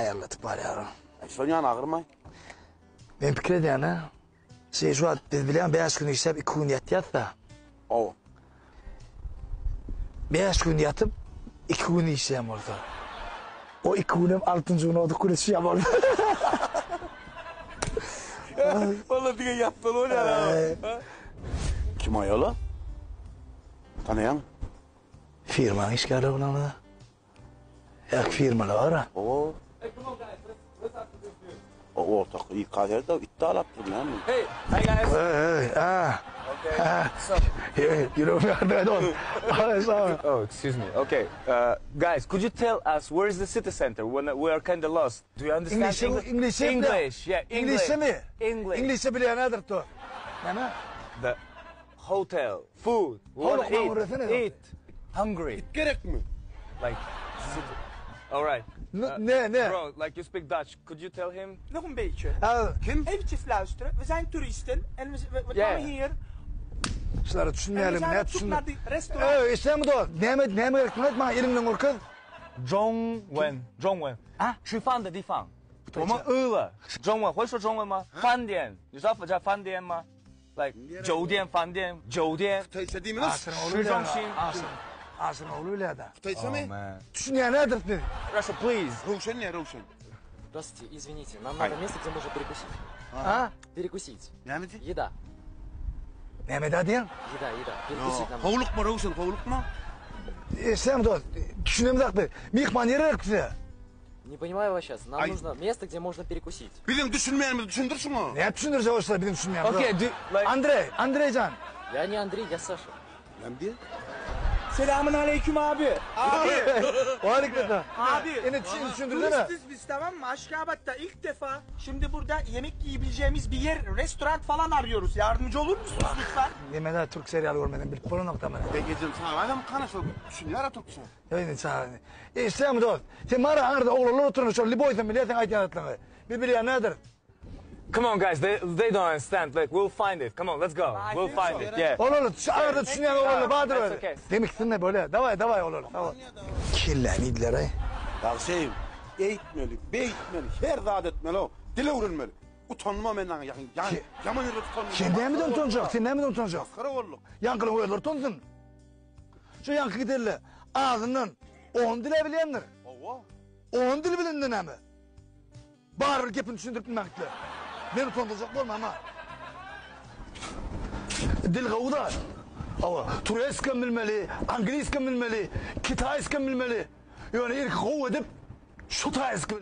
ayarladık var ya. Son yana ağırmay. Ben fikir ediyorum ha. Şu an biz bilen 5 gün işlep 2 gün yatıyat da. O. 5 gün yatıp 2 gün işleyem orada. O 2 günüm 6. gün oldu kuruşuyam orada. Vallahi bir yapmalı o ne ya. Kim o yolu? Tanıyan? Firmanın işgali buna da. Yak firmalı var ha. O. O ortak iyi kazerde iddia yaptın lan. Hey, hi guys. Okay. You know me, I don't. Oh, excuse me. Okay, guys, could you tell us where is the city center? We are kind of lost. Do you understand English. English, yeah, English mi? English. English bile nedir to? Ne? The hotel, food. We Oğlum, want to orası ne? eat. Hungry. Gerek mi? Like, all right. Ne? Bro, like you speak Dutch. Could you tell him? Nog een beetje. Kim? Eventjes luisteren. We zijn toeristen en we Ja. komen hier. Şunları En we düşünmeyelim. zijn Ne op zoek düşünme? naar die restaurant. İşte mi do? Ne mi gerektiğini etme. Elimden korkun. 中文啊，吃饭的地方。我们饿了。中文会说中文吗？饭店，你知道叫饭店吗？like 酒店、饭店、酒店。 Kutay istediğimi nasıl?市中心。 Asın oğluyla da. Kutay istemi? man. Düşünmeyen nedir dedi. Russia, please. Ruşen ne Ruşen? Здравствуйте, извините, нам надо место, где можно перекусить. Ha? Перекусить. Ne mi? Еда, Ne mi dediğin? еда. Перекусить нам. Kovuluk mu Ruşen? Kovuluk mu? İşte mi do? Düşünmem dakti. Mihman yere kısa. Не понимаю вас сейчас. Нам Ай. нужно место, где можно перекусить. Bizim düşünmeyen mi düşündürsün o? Ne düşündürse olsa bizim düşünmeyen. Okay, like Andreycan. Я не Андрей, я Саша. Ne diye? Selamun aleyküm abi. O harikata. Abi. Yine düşündürdü mü? Turistiz biz, tamam mı? Aşkabat'ta ilk defa şimdi burada yemek yiyebileceğimiz bir yer, restoran falan arıyoruz. Yardımcı olur musunuz lütfen? Yemeden Türk serial görmedim. Bir konu nokta mı? Ben gecem sana adam kanası düşünüyor ya Türkçe. Öyle çağırın. İşte mi do? Sen mara arada oğlanlar oturun şu liboysun milletin ayetlerini. Bir biliyor nedir? come on, guys. They don't understand. Like we'll find it. Come on, let's go. We'll find it. Yeah. Oğlanlar şu arada düşünen oğlanlar badır That's öyle. okay. Demek ki ne böyle? Davay oğlanlar. Tamam. Kirleniydiler ay. Ya şeyim, eğitmeli, beyitmeli, her zat etmeli o. Dile öğrenmeli. Utanma benden yakın. Yaman yerde utanma. Sen ne mi utanacak? Sen ne mi utanacak? Karakolluk. Yankılı oğlanlar utansın. Şu yankı giderler. Ağzından 10 dile bilenler. Ova. 10 dil bilindiğine mi? Bağırır gepini düşündürtmekle. Ben utandıracak olma ama. Dil kavuda. Ama Turesken bilmeli, İngilizken bilmeli, Kitaysken bilmeli. Yani ilk kavu edip şu tayesken